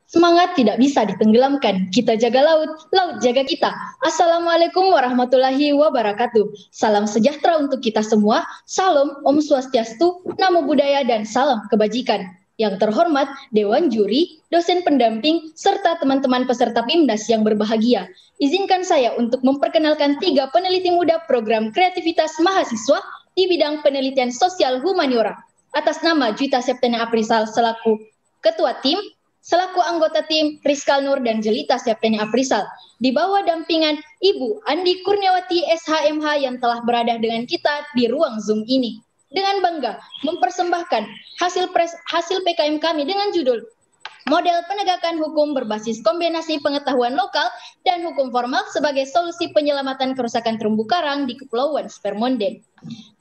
Semangat tidak bisa ditenggelamkan. Kita jaga laut, laut jaga kita. Assalamualaikum warahmatullahi wabarakatuh. Salam sejahtera untuk kita semua. Salam Om Swastiastu, Namo Buddhaya, dan salam kebajikan. Yang terhormat Dewan Juri, dosen pendamping, serta teman-teman peserta PIMDAS yang berbahagia. Izinkan saya untuk memperkenalkan 3 peneliti muda program kreativitas mahasiswa di bidang penelitian sosial humaniora. Atas nama Juita Septena Aprisal selaku Ketua Tim, selaku anggota tim Rizkal Nur dan Jelita Septeni Aprisal, di bawah dampingan Ibu Andi Kurniawati SHMH yang telah berada dengan kita di ruang Zoom ini. Dengan bangga mempersembahkan hasil PKM kami dengan judul Model Penegakan Hukum Berbasis Kombinasi Pengetahuan Lokal dan Hukum Formal sebagai Solusi Penyelamatan Kerusakan Terumbu Karang di Kepulauan Spermonde.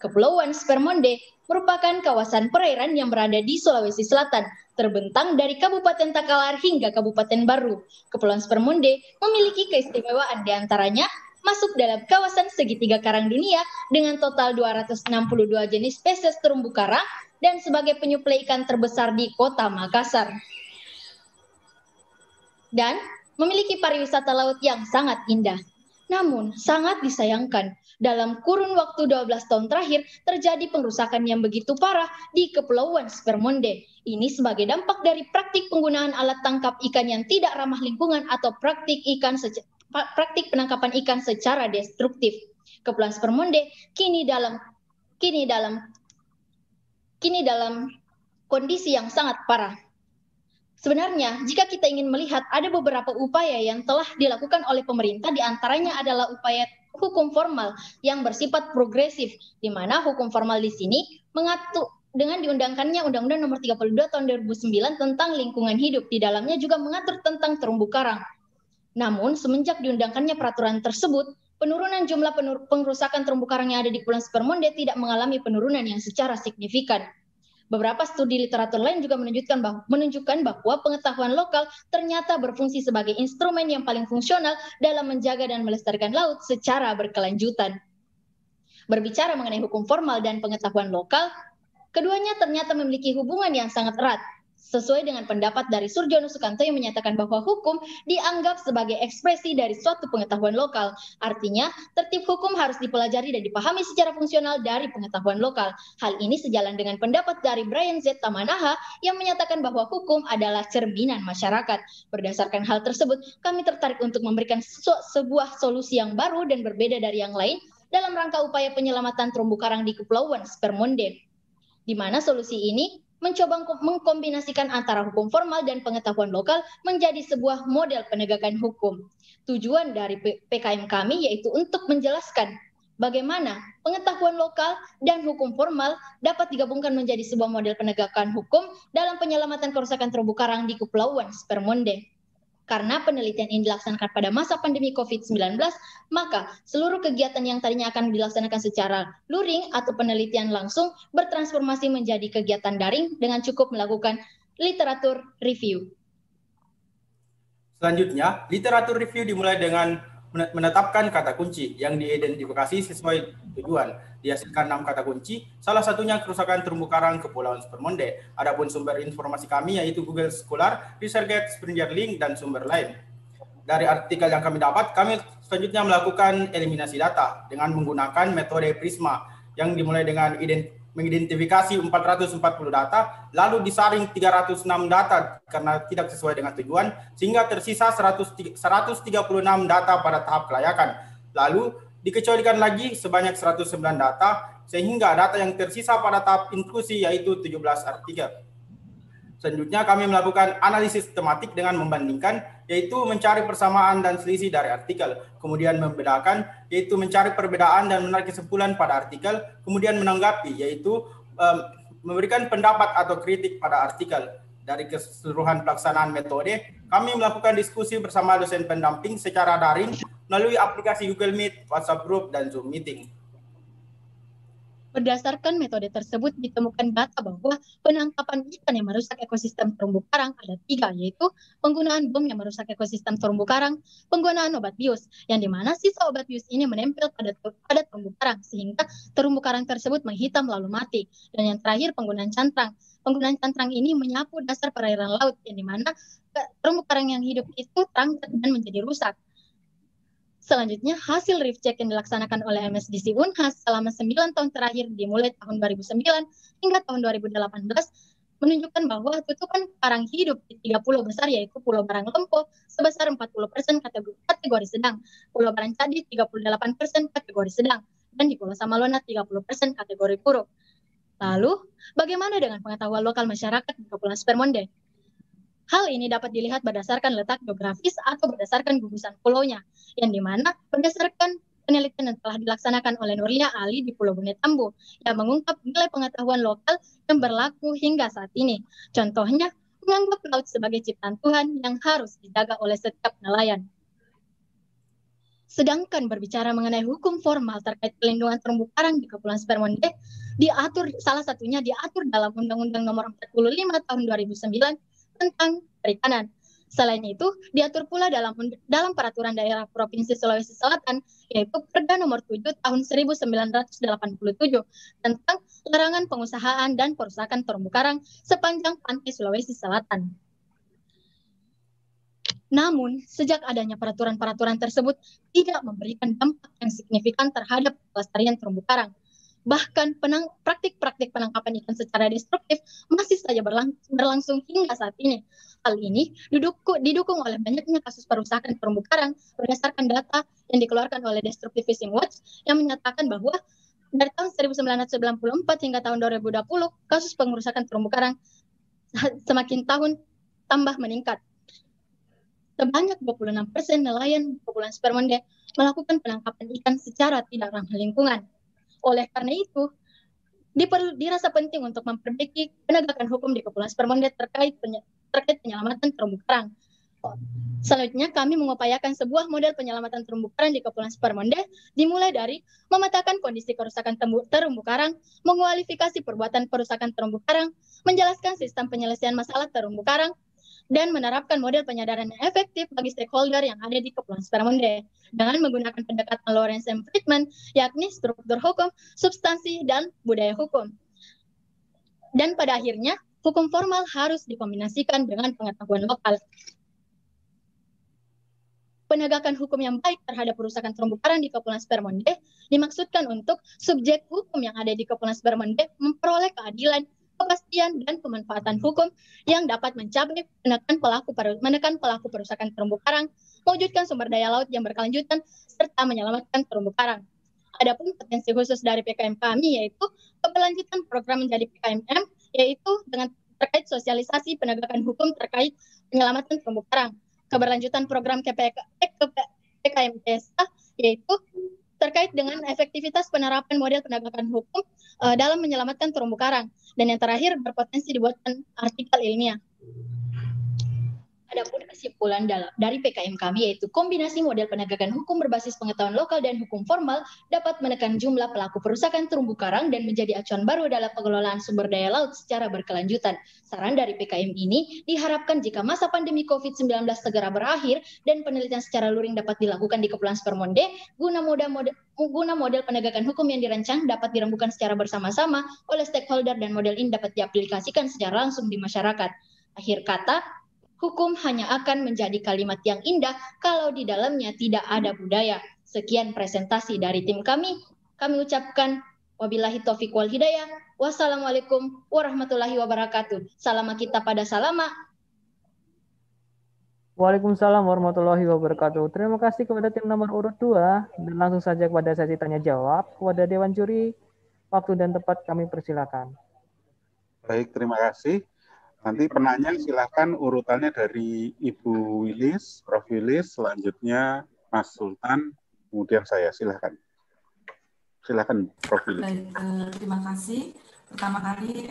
Kepulauan Spermonde merupakan kawasan perairan yang berada di Sulawesi Selatan, terbentang dari Kabupaten Takalar hingga Kabupaten Baru. Kepulauan Spermonde memiliki keistimewaan diantaranya masuk dalam kawasan segitiga karang dunia dengan total 262 jenis spesies terumbu karang dan sebagai penyuplai ikan terbesar di Kota Makassar. Dan memiliki pariwisata laut yang sangat indah. Namun, sangat disayangkan, dalam kurun waktu 12 tahun terakhir terjadi pengrusakan yang begitu parah di Kepulauan Spermonde. Ini sebagai dampak dari praktik penggunaan alat tangkap ikan yang tidak ramah lingkungan atau praktik penangkapan ikan secara destruktif. Kepulauan Spermonde kini dalam kondisi yang sangat parah. Sebenarnya, jika kita ingin melihat ada beberapa upaya yang telah dilakukan oleh pemerintah, diantaranya adalah upaya hukum formal yang bersifat progresif, di mana hukum formal di sini mengatur dengan diundangkannya Undang-Undang Nomor 32 Tahun 2009 tentang lingkungan hidup. Di dalamnya juga mengatur tentang terumbu karang. Namun, semenjak diundangkannya peraturan tersebut, penurunan jumlah pengrusakan terumbu karang yang ada di Kepulauan Spermonde tidak mengalami penurunan yang secara signifikan. Beberapa studi literatur lain juga menunjukkan bahwa pengetahuan lokal ternyata berfungsi sebagai instrumen yang paling fungsional dalam menjaga dan melestarikan laut secara berkelanjutan. Berbicara mengenai hukum formal dan pengetahuan lokal, keduanya ternyata memiliki hubungan yang sangat erat. Sesuai dengan pendapat dari Surjono Sukanto yang menyatakan bahwa hukum dianggap sebagai ekspresi dari suatu pengetahuan lokal. Artinya, tertib hukum harus dipelajari dan dipahami secara fungsional dari pengetahuan lokal. Hal ini sejalan dengan pendapat dari Brian Z. Tamanaha yang menyatakan bahwa hukum adalah cerminan masyarakat. Berdasarkan hal tersebut, kami tertarik untuk memberikan sebuah solusi yang baru dan berbeda dari yang lain dalam rangka upaya penyelamatan terumbu karang di Kepulauan Spermonde, di mana solusi ini mencoba mengkombinasikan antara hukum formal dan pengetahuan lokal menjadi sebuah model penegakan hukum. Tujuan dari PKM kami yaitu untuk menjelaskan bagaimana pengetahuan lokal dan hukum formal dapat digabungkan menjadi sebuah model penegakan hukum dalam penyelamatan kerusakan terumbu karang di Kepulauan Spermonde. Karena penelitian ini dilaksanakan pada masa pandemi COVID-19, maka seluruh kegiatan yang tadinya akan dilaksanakan secara luring atau penelitian langsung bertransformasi menjadi kegiatan daring dengan cukup melakukan literatur review. Selanjutnya, literatur review dimulai dengan menetapkan kata kunci yang diidentifikasi sesuai tujuan. Dihasilkan 6 kata kunci, salah satunya kerusakan terumbu karang Kepulauan Spermonde. Adapun sumber informasi kami yaitu Google Scholar, ResearchGate, Springer Link, dan sumber lain. Dari artikel yang kami dapat, kami selanjutnya melakukan eliminasi data dengan menggunakan metode Prisma yang dimulai dengan mengidentifikasi 440 data, lalu disaring 306 data karena tidak sesuai dengan tujuan, sehingga tersisa 136 data pada tahap kelayakan. Lalu dikecualikan lagi sebanyak 109 data, sehingga data yang tersisa pada tahap inklusi yaitu 17 artikel. Selanjutnya kami melakukan analisis tematik dengan membandingkan, yaitu mencari persamaan dan selisih dari artikel, kemudian membedakan, yaitu mencari perbedaan dan menarik kesimpulan pada artikel, kemudian menanggapi, yaitu memberikan pendapat atau kritik pada artikel. Dari keseluruhan pelaksanaan metode, kami melakukan diskusi bersama dosen pendamping secara daring melalui aplikasi Google Meet, WhatsApp Group, dan Zoom Meeting. Berdasarkan metode tersebut ditemukan data bahwa penangkapan ikan yang merusak ekosistem terumbu karang ada 3, yaitu penggunaan bom yang merusak ekosistem terumbu karang, penggunaan obat bius, yang dimana sisa obat bius ini menempel pada terumbu karang sehingga terumbu karang tersebut menghitam lalu mati. Dan yang terakhir penggunaan cantrang. Penggunaan cantrang ini menyapu dasar perairan laut yang dimana terumbu karang yang hidup itu terangkat dan menjadi rusak. Selanjutnya, hasil reef check yang dilaksanakan oleh MSDC Unhas selama 9 tahun terakhir dimulai tahun 2009 hingga tahun 2018 menunjukkan bahwa tutupan karang hidup di 3 pulau besar yaitu Pulau Barang Lempo sebesar 40% kategori sedang, Pulau Barang Cadi 38% kategori sedang, dan di Pulau Samalona 30% kategori buruk. Lalu, bagaimana dengan pengetahuan lokal masyarakat di Kepulauan Spermonde? Hal ini dapat dilihat berdasarkan letak geografis atau berdasarkan gugusan pulaunya, yang dimana berdasarkan penelitian yang telah dilaksanakan oleh Nurlia Ali di Pulau Bune Tambu, yang mengungkap nilai pengetahuan lokal yang berlaku hingga saat ini. Contohnya, menganggap laut sebagai ciptaan Tuhan yang harus dijaga oleh setiap nelayan. Sedangkan berbicara mengenai hukum formal terkait pelindungan terumbu karang di Kepulauan Spermonde, salah satunya diatur dalam Undang-Undang Nomor 45 Tahun 2009 tentang perikanan. Selain itu, diatur pula dalam Peraturan Daerah Provinsi Sulawesi Selatan, yaitu Perda Nomor 7 Tahun 1987 tentang larangan pengusahaan dan perusakan terumbu karang sepanjang pantai Sulawesi Selatan. Namun, sejak adanya peraturan-peraturan tersebut tidak memberikan dampak yang signifikan terhadap pelestarian terumbu karang. Bahkan praktik-praktik penangkapan ikan secara destruktif masih saja berlangsung hingga saat ini. Hal ini didukung oleh banyaknya kasus perusakan terumbu karang berdasarkan data yang dikeluarkan oleh Destructive Fishing Watch yang menyatakan bahwa dari tahun 1994 hingga tahun 2020, kasus pengerusakan terumbu karang semakin tahun tambah meningkat. Sebanyak 26% nelayan Kepulauan Spermonde melakukan penangkapan ikan secara tidak ramah lingkungan. Oleh karena itu, dirasa penting untuk memperbaiki penegakan hukum di Kepulauan Spermonde terkait penyelamatan terumbu karang. Selanjutnya, kami mengupayakan sebuah model penyelamatan terumbu karang di Kepulauan Spermonde dimulai dari memetakan kondisi kerusakan terumbu karang, mengualifikasi perbuatan perusakan terumbu karang, menjelaskan sistem penyelesaian masalah terumbu karang, dan menerapkan model penyadaran yang efektif bagi stakeholder yang ada di Kepulauan Spermonde dengan menggunakan pendekatan Lawrence M. Friedman, yakni struktur hukum, substansi, dan budaya hukum. Dan pada akhirnya, hukum formal harus dikombinasikan dengan pengetahuan lokal. Penegakan hukum yang baik terhadap perusakan terumbu karang di Kepulauan Spermonde dimaksudkan untuk subjek hukum yang ada di Kepulauan Spermonde memperoleh keadilan, kepastian, dan pemanfaatan hukum yang dapat mencapai menekan pelaku perusakan terumbu karang, mewujudkan sumber daya laut yang berkelanjutan, serta menyelamatkan terumbu karang. Adapun potensi khusus dari PKM kami yaitu keberlanjutan program menjadi PKMM, yaitu dengan terkait sosialisasi penegakan hukum terkait penyelamatan terumbu karang. Keberlanjutan program PKM Desa yaitu terkait dengan efektivitas penerapan model penegakan hukum dalam menyelamatkan terumbu karang. Dan yang terakhir berpotensi dibuatkan artikel ilmiah. Adapun kesimpulan dari PKM kami yaitu kombinasi model penegakan hukum berbasis pengetahuan lokal dan hukum formal dapat menekan jumlah pelaku perusakan terumbu karang dan menjadi acuan baru dalam pengelolaan sumber daya laut secara berkelanjutan. Saran dari PKM ini diharapkan jika masa pandemi COVID-19 segera berakhir dan penelitian secara luring dapat dilakukan di Kepulauan Spermonde guna model penegakan hukum yang dirancang dapat dirembukan secara bersama-sama oleh stakeholder dan model ini dapat diaplikasikan secara langsung di masyarakat. Akhir kata, hukum hanya akan menjadi kalimat yang indah kalau di dalamnya tidak ada budaya. Sekian presentasi dari tim kami. Kami ucapkan wabillahi taufiq wal hidayah. Wassalamualaikum warahmatullahi wabarakatuh. Salama kita pada salama. Waalaikumsalam warahmatullahi wabarakatuh. Terima kasih kepada tim nomor urut 2. Dan langsung saja kepada sesi tanya jawab. Kepada Dewan Juri, waktu dan tempat kami persilakan. Baik, terima kasih. Nanti penanya silakan urutannya dari Ibu Wilis, Prof. Wilis, selanjutnya Mas Sultan, kemudian saya. Silakan. Silakan, Prof. Wilis. Baik, terima kasih. Pertama kali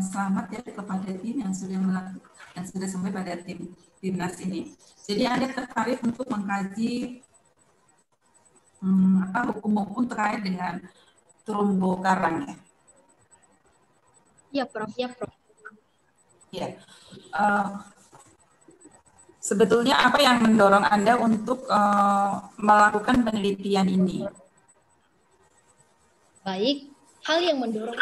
selamat ya kepada tim yang sudah sampai pada timnas ini. Jadi Anda tertarik untuk mengkaji hukum-hukum terkait dengan terumbu karang ya? Ya, Prof. Ya, Prof. Ya. Sebetulnya apa yang mendorong Anda untuk melakukan penelitian ini? Baik, hal yang mendorong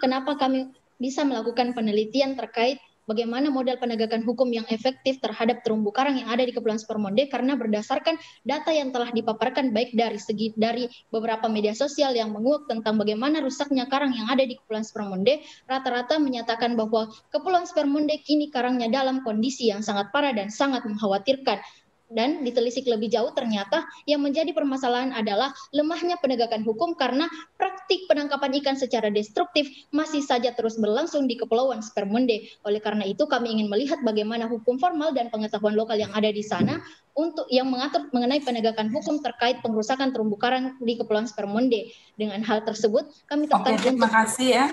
kenapa kami bisa melakukan penelitian terkait bagaimana modal penegakan hukum yang efektif terhadap terumbu karang yang ada di Kepulauan Supermonde, karena berdasarkan data yang telah dipaparkan baik dari beberapa media sosial yang menguak tentang bagaimana rusaknya karang yang ada di Kepulauan Supermonde, rata-rata menyatakan bahwa Kepulauan Supermonde kini karangnya dalam kondisi yang sangat parah dan sangat mengkhawatirkan. Dan ditelisik lebih jauh, ternyata yang menjadi permasalahan adalah lemahnya penegakan hukum karena praktik penangkapan ikan secara destruktif masih saja terus berlangsung di Kepulauan Supermonde. Oleh karena itu kami ingin melihat bagaimana hukum formal dan pengetahuan lokal yang ada di sana untuk yang mengatur mengenai penegakan hukum terkait pengerusakan terumbu karang di Kepulauan Supermonde. Dengan hal tersebut kami tertarik terima kasih ya.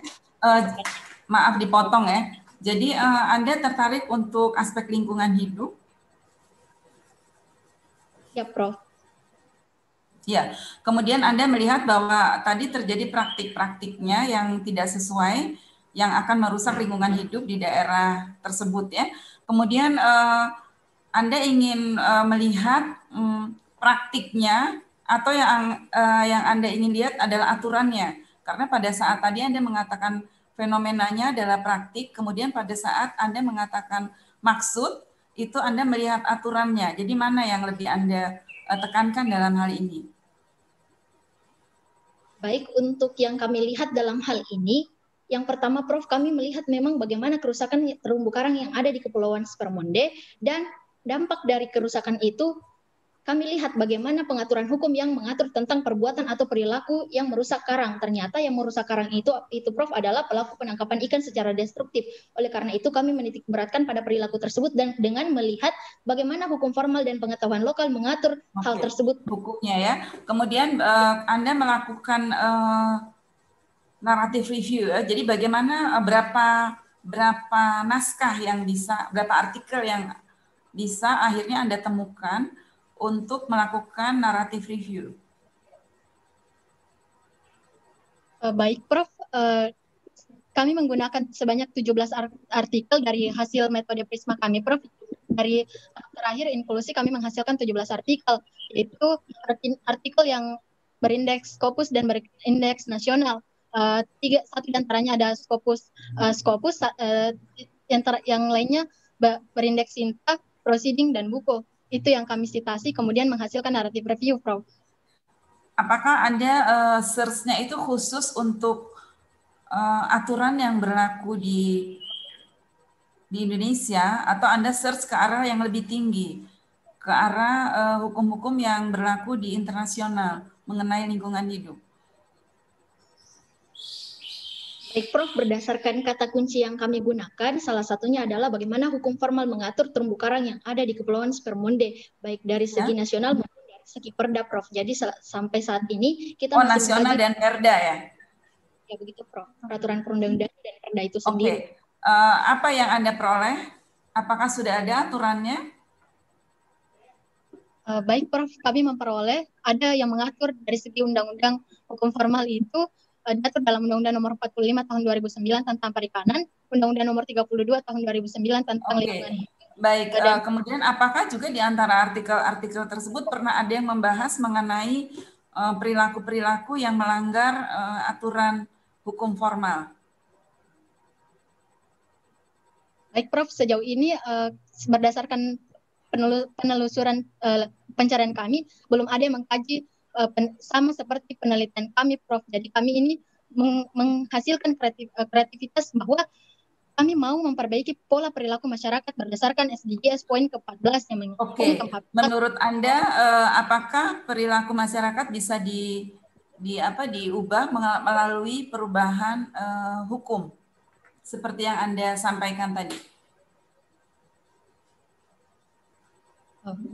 Maaf dipotong ya. Jadi Anda tertarik untuk aspek lingkungan hidup? Ya, Prof. Ya, kemudian Anda melihat bahwa tadi terjadi praktik-praktiknya yang tidak sesuai, yang akan merusak lingkungan hidup di daerah tersebut ya. Kemudian Anda ingin melihat praktiknya, atau yang Anda ingin lihat adalah aturannya. Karena pada saat tadi Anda mengatakan fenomenanya adalah praktik, kemudian pada saat Anda mengatakan maksud, itu Anda melihat aturannya. Jadi mana yang lebih Anda tekankan dalam hal ini? Baik, untuk yang kami lihat dalam hal ini, yang pertama, Prof, kami melihat memang bagaimana kerusakan terumbu karang yang ada di Kepulauan Supermonde, dan dampak dari kerusakan itu kami lihat bagaimana pengaturan hukum yang mengatur tentang perbuatan atau perilaku yang merusak karang. Ternyata yang merusak karang itu Prof, adalah pelaku penangkapan ikan secara destruktif. Oleh karena itu kami menitik beratkan pada perilaku tersebut dan dengan melihat bagaimana hukum formal dan pengetahuan lokal mengatur hal tersebut. Hukumnya ya. Kemudian Anda melakukan narrative review ya. Jadi bagaimana berapa naskah yang bisa, berapa artikel yang bisa akhirnya Anda temukan untuk melakukan narrative review? Baik, Prof. Kami menggunakan sebanyak 17 artikel dari hasil metode Prisma kami, Prof. Dari terakhir inklusi kami menghasilkan 17 artikel, yaitu artikel yang berindeks Scopus dan berindeks nasional. Satu di antaranya ada Scopus, yang lainnya berindeks Sinta, Proceeding, dan Buku. Itu yang kami citasi, kemudian menghasilkan narrative review, Prof. Apakah Anda search-nya itu khusus untuk aturan yang berlaku di Indonesia, atau Anda search ke arah yang lebih tinggi, ke arah hukum-hukum yang berlaku di internasional mengenai lingkungan hidup? Baik, Prof, berdasarkan kata kunci yang kami gunakan, salah satunya adalah bagaimana hukum formal mengatur terumbu karang yang ada di Kepulauan Supermonde, baik dari segi nasional maupun dari segi perda, Prof. Jadi sampai saat ini kita masih nasional dan perda ya? Ya begitu, Prof. Peraturan perundang-undangan dan perda itu sendiri. Apa yang Anda peroleh? Apakah sudah ada aturannya? Baik, Prof. Kami memperoleh ada yang mengatur dari segi undang-undang hukum formal itu diatur dalam Undang-Undang Nomor 45 Tahun 2009 tentang Perikanan, Undang-Undang Nomor 32 Tahun 2009 tentang lingkungan hidup. Baik, kemudian apakah juga di antara artikel-artikel tersebut pernah ada yang membahas mengenai perilaku-perilaku yang melanggar aturan hukum formal? Baik, Prof. Sejauh ini berdasarkan penelusuran pencarian kami, belum ada yang mengkaji sama seperti penelitian kami, Prof. Jadi kami ini menghasilkan kreativitas bahwa kami mau memperbaiki pola perilaku masyarakat berdasarkan SDGs poin ke-14 yang mengikuti ke-14. Menurut Anda apakah perilaku masyarakat bisa diubah melalui perubahan hukum seperti yang Anda sampaikan tadi?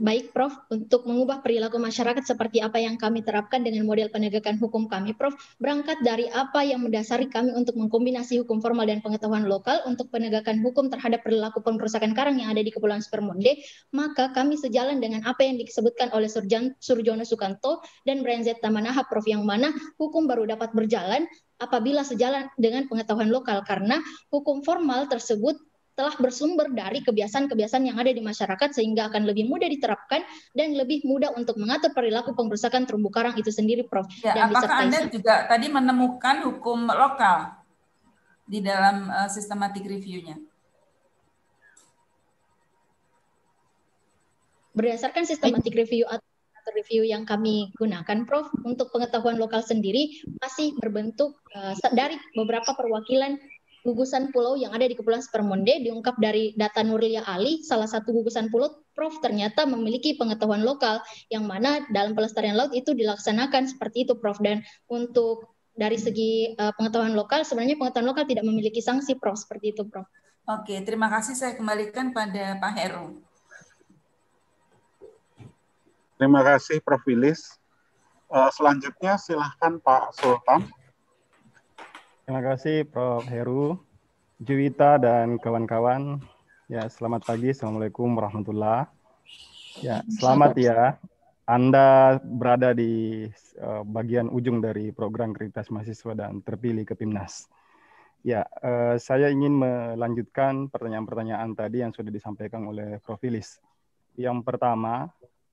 Baik, Prof. Untuk mengubah perilaku masyarakat seperti apa yang kami terapkan dengan model penegakan hukum kami, Prof. Berangkat dari apa yang mendasari kami untuk mengkombinasi hukum formal dan pengetahuan lokal untuk penegakan hukum terhadap perilaku pengrusakan karang yang ada di Kepulauan Spermonde, maka kami sejalan dengan apa yang disebutkan oleh Surjono Sukanto dan Brian Z. Tamanaha, Prof. Yang mana hukum baru dapat berjalan apabila sejalan dengan pengetahuan lokal, karena hukum formal tersebut telah bersumber dari kebiasaan-kebiasaan yang ada di masyarakat sehingga akan lebih mudah diterapkan dan lebih mudah untuk mengatur perilaku pengrusakan terumbu karang itu sendiri, Prof. Ya, dan apakah Anda juga tadi menemukan hukum lokal di dalam systematic review-nya? Berdasarkan systematic review atau review yang kami gunakan, Prof, untuk pengetahuan lokal sendiri masih berbentuk dari beberapa perwakilan gugusan pulau yang ada di Kepulauan Spermonde. Diungkap dari data Nurlia Ali, salah satu gugusan pulau, Prof, ternyata memiliki pengetahuan lokal yang mana dalam pelestarian laut itu dilaksanakan seperti itu, Prof. Dan untuk dari segi pengetahuan lokal, sebenarnya pengetahuan lokal tidak memiliki sanksi, Prof, seperti itu, Prof. Oke, terima kasih. Saya kembalikan pada Pak Heru. Terima kasih, Prof. Wilis. Selanjutnya silahkan Pak Sultan. Terima kasih Prof. Heru, Juwita dan kawan-kawan. Ya, selamat pagi. Assalamualaikum warahmatullahi. Ya, selamat ya. Anda berada di bagian ujung dari program Kreditas Mahasiswa dan terpilih ke PIMNAS. Ya, saya ingin melanjutkan pertanyaan-pertanyaan tadi yang sudah disampaikan oleh Prof. Wilis. Yang pertama,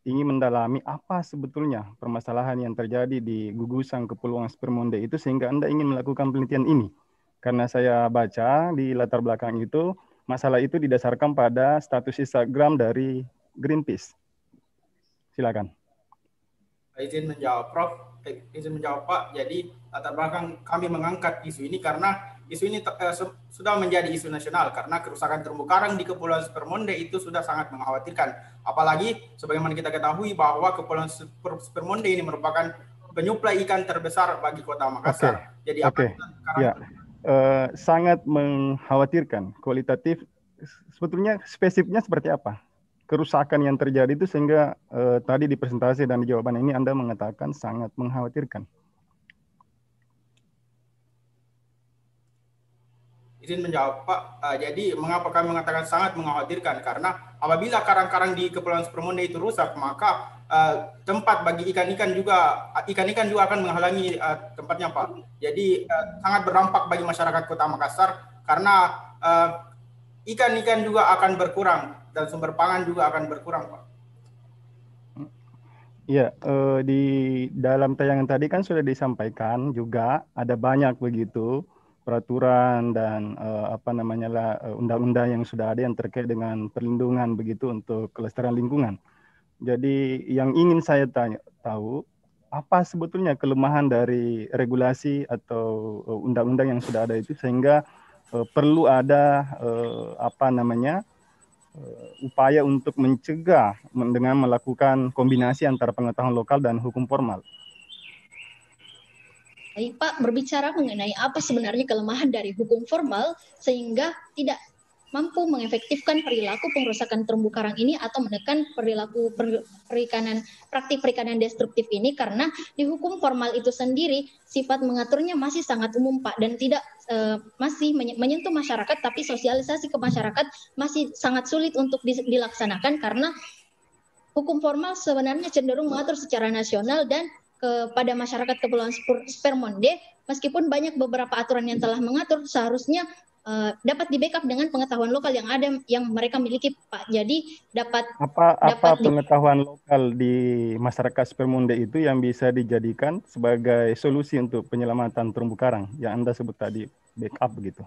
ingin mendalami apa sebetulnya permasalahan yang terjadi di gugusan Kepulauan Spermonde itu sehingga Anda ingin melakukan penelitian ini. Karena saya baca di latar belakang itu, masalah itu didasarkan pada status Instagram dari Greenpeace. Silakan. Izin menjawab, Prof. Izin menjawab, Pak. Jadi latar belakang kami mengangkat isu ini karena isu ini sudah menjadi isu nasional karena kerusakan terumbu karang di Kepulauan Spermonde itu sudah sangat mengkhawatirkan. Apalagi sebagaimana kita ketahui bahwa Kepulauan Spermonde ini merupakan penyuplai ikan terbesar bagi Kota Makassar. Jadi ya, sangat mengkhawatirkan. Kualitatif, sebetulnya spesifiknya seperti apa? Kerusakan yang terjadi itu sehingga tadi di presentasi dan di jawaban ini Anda mengatakan sangat mengkhawatirkan. Izin menjawab, Pak. Jadi mengapa kami mengatakan sangat mengkhawatirkan? Karena apabila karang-karang di Kepulauan Spermonde itu rusak, maka tempat bagi ikan-ikan juga akan menghalangi tempatnya, Pak. Jadi sangat berdampak bagi masyarakat Kota Makassar karena ikan-ikan juga akan berkurang dan sumber pangan juga akan berkurang, Pak. Iya, di dalam tayangan tadi kan sudah disampaikan juga ada banyak begitu peraturan dan undang-undang yang sudah ada yang terkait dengan perlindungan begitu untuk kelestarian lingkungan. Jadi yang ingin saya tahu apa sebetulnya kelemahan dari regulasi atau undang-undang yang sudah ada itu sehingga perlu ada upaya untuk mencegah dengan melakukan kombinasi antara pengetahuan lokal dan hukum formal. Baik, Pak, berbicara mengenai apa sebenarnya kelemahan dari hukum formal sehingga tidak mampu mengefektifkan perilaku pengrusakan terumbu karang ini atau menekan perilaku praktik perikanan destruktif ini, karena di hukum formal itu sendiri sifat mengaturnya masih sangat umum, Pak, dan tidak masih menyentuh masyarakat, tapi sosialisasi ke masyarakat masih sangat sulit untuk dilaksanakan karena hukum formal sebenarnya cenderung mengatur secara nasional dan kepada masyarakat Kepulauan Spermonde, meskipun banyak beberapa aturan yang telah mengatur, seharusnya dapat di-backup dengan pengetahuan lokal yang ada yang mereka miliki, Pak. Jadi dapat pengetahuan lokal di masyarakat Spermonde itu yang bisa dijadikan sebagai solusi untuk penyelamatan terumbu karang yang Anda sebut tadi, backup begitu.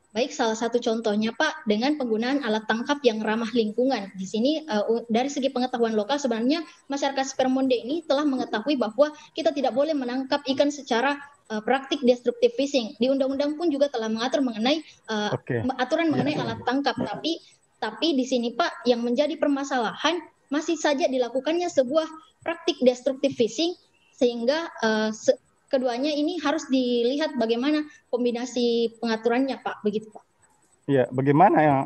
Baik, salah satu contohnya, Pak, dengan penggunaan alat tangkap yang ramah lingkungan. Di sini dari segi pengetahuan lokal sebenarnya masyarakat Spermonde ini telah mengetahui bahwa kita tidak boleh menangkap ikan secara praktik destructive fishing. Di undang-undang pun juga telah mengatur mengenai aturan mengenai alat tangkap. Tapi di sini, Pak, yang menjadi permasalahan masih saja dilakukannya sebuah praktik destructive fishing sehingga keduanya ini harus dilihat bagaimana kombinasi pengaturannya, Pak, begitu, Pak. Ya, bagaimana yang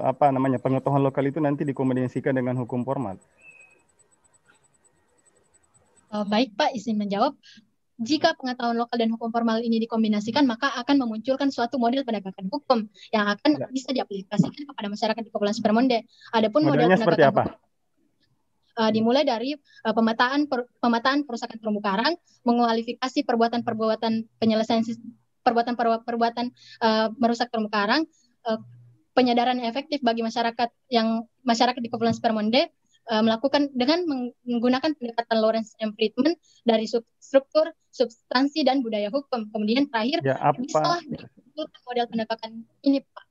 apa namanya pengetahuan lokal itu nanti dikombinasikan dengan hukum formal? Baik Pak, izin menjawab. Jika pengetahuan lokal dan hukum formal ini dikombinasikan, maka akan memunculkan suatu model penegakan hukum yang akan bisa diaplikasikan kepada masyarakat di Kepulauan Supermonde. Adapun model Modelnya seperti penegakan apa? hukum dimulai dari pemetaan kerusakan terumbu karang, mengualifikasi perbuatan-perbuatan penyelesaian perbuatan merusak terumbu karang, penyadaran yang efektif bagi masyarakat di Kepulauan Supermonde, melakukan dengan menggunakan pendekatan Lawrence and Friedman dari struktur, substansi, dan budaya hukum. Kemudian terakhir, bisa model penegakan ini, Pak.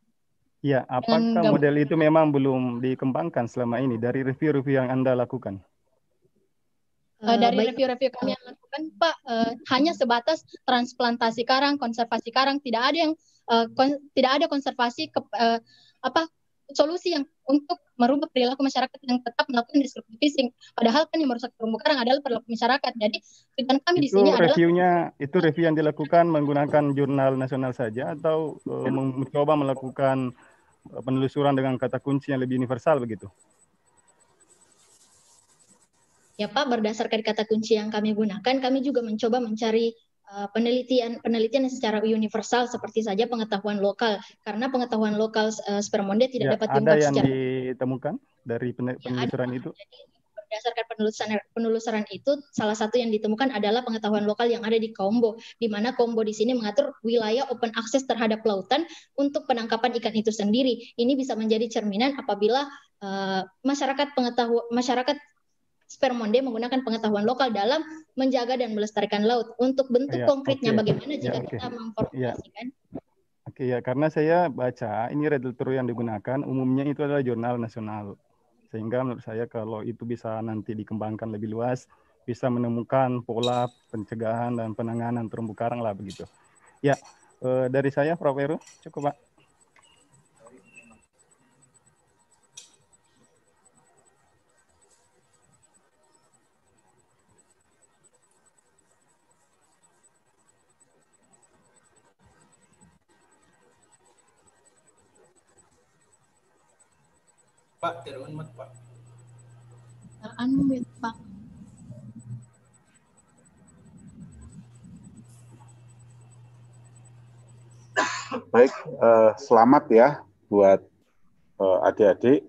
Ya, apakah model itu memang belum dikembangkan selama ini dari review-review yang Anda lakukan? Dari review-review kami yang lakukan, Pak, hanya sebatas transplantasi karang, konservasi karang, tidak ada konservasi solusi yang untuk merubah perilaku masyarakat yang tetap melakukan destructive fishing. Padahal kan yang merusak terumbu karang adalah perilaku masyarakat. Jadi tujuan kami di sini adalah review yang dilakukan menggunakan jurnal nasional saja atau mencoba melakukan penelusuran dengan kata kunci yang lebih universal begitu? Ya Pak, berdasarkan kata kunci yang kami gunakan, kami juga mencoba mencari penelitian yang secara universal seperti saja pengetahuan lokal, karena pengetahuan lokal Supermonde tidak dapat diungkap secara. Ada yang ditemukan dari penelusuran itu? Berdasarkan penelusuran itu, salah satu yang ditemukan adalah pengetahuan lokal yang ada di Kaombo, di mana Kaombo di sini mengatur wilayah open access terhadap lautan untuk penangkapan ikan itu sendiri. Ini bisa menjadi cerminan apabila masyarakat Supermonde menggunakan pengetahuan lokal dalam menjaga dan melestarikan laut. Untuk bentuk konkretnya bagaimana jika kita memformulasikan? Ya, karena saya baca ini literatur yang digunakan umumnya itu adalah jurnal nasional. Sehingga menurut saya kalau itu bisa nanti dikembangkan lebih luas, bisa menemukan pola pencegahan dan penanganan terumbu karang lah begitu. Ya, dari saya Prof. Heru, cukup Pak. Pak, unmute Pak. Unmute Pak. Baik, selamat ya buat adik-adik.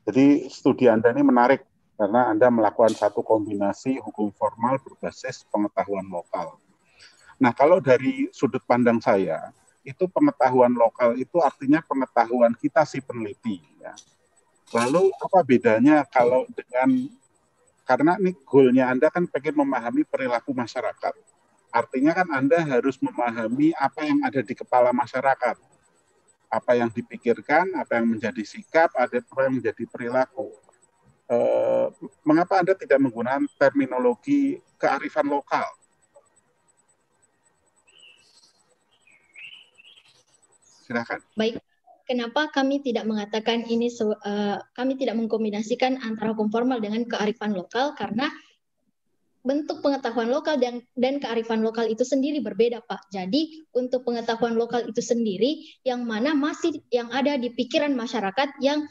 Jadi studi Anda ini menarik karena Anda melakukan satu kombinasi hukum formal berbasis pengetahuan lokal. Nah, kalau dari sudut pandang saya, itu pengetahuan lokal itu artinya pengetahuan kita si peneliti. Ya. Lalu apa bedanya kalau karena ini goalnya Anda kan pengen memahami perilaku masyarakat. Artinya kan Anda harus memahami apa yang ada di kepala masyarakat. Apa yang dipikirkan, apa yang menjadi sikap, apa yang menjadi perilaku. Mengapa Anda tidak menggunakan terminologi kearifan lokal? Silakan. Baik. Kenapa kami tidak mengatakan ini, kami tidak mengkombinasikan antara hukum formal dengan kearifan lokal, karena bentuk pengetahuan lokal dan kearifan lokal itu sendiri berbeda, Pak. Jadi untuk pengetahuan lokal itu sendiri yang mana masih yang ada di pikiran masyarakat yang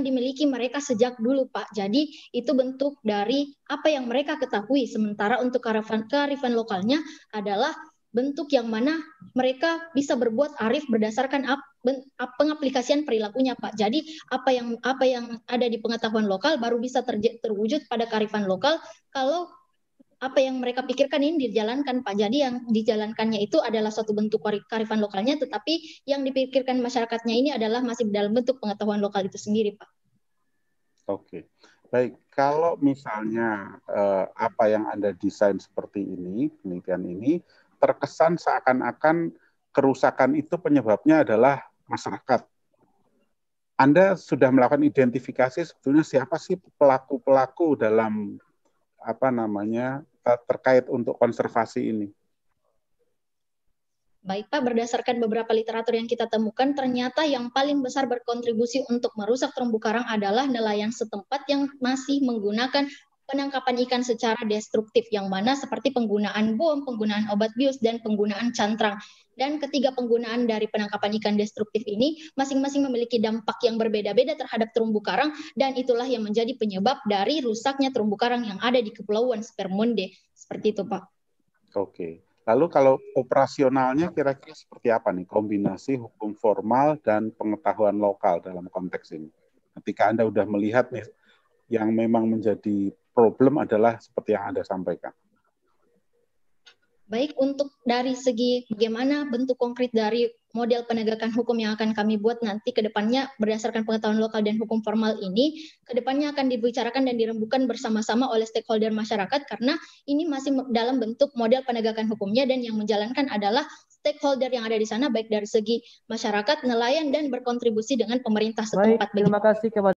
dimiliki mereka sejak dulu, Pak. Jadi itu bentuk dari apa yang mereka ketahui. Sementara untuk kearifan lokalnya adalah bentuk yang mana mereka bisa berbuat arif berdasarkan pengaplikasian perilakunya, Pak. Jadi apa yang ada di pengetahuan lokal baru bisa terwujud pada kearifan lokal kalau apa yang mereka pikirkan ini dijalankan, Pak. Jadi yang dijalankannya itu adalah suatu bentuk kearifan lokalnya, tetapi yang dipikirkan masyarakatnya ini adalah masih dalam bentuk pengetahuan lokal itu sendiri, Pak. Oke. Baik, kalau misalnya apa yang Anda desain seperti ini, penelitian ini, terkesan seakan-akan kerusakan itu penyebabnya adalah masyarakat. Anda sudah melakukan identifikasi sebetulnya siapa sih pelaku-pelaku dalam terkait untuk konservasi ini? Baik Pak, berdasarkan beberapa literatur yang kita temukan, ternyata yang paling besar berkontribusi untuk merusak terumbu karang adalah nelayan setempat yang masih menggunakan penangkapan ikan secara destruktif, yang mana seperti penggunaan bom, penggunaan obat bius, dan penggunaan cantrang. Dan ketiga penggunaan dari penangkapan ikan destruktif ini masing-masing memiliki dampak yang berbeda-beda terhadap terumbu karang, dan itulah yang menjadi penyebab dari rusaknya terumbu karang yang ada di Kepulauan Spermonde. Seperti itu, Pak. Oke. Lalu kalau operasionalnya kira-kira seperti apa nih kombinasi hukum formal dan pengetahuan lokal dalam konteks ini? Ketika Anda sudah melihat nih yang memang menjadi problem adalah seperti yang Anda sampaikan. Baik, untuk dari segi bagaimana bentuk konkret dari model penegakan hukum yang akan kami buat nanti ke depannya berdasarkan pengetahuan lokal dan hukum formal ini, ke depannya akan dibicarakan dan dirembukan bersama-sama oleh stakeholder masyarakat, karena ini masih dalam bentuk model penegakan hukumnya, dan yang menjalankan adalah stakeholder yang ada di sana, baik dari segi masyarakat, nelayan, dan berkontribusi dengan pemerintah setempat. Baik, terima kasih kepada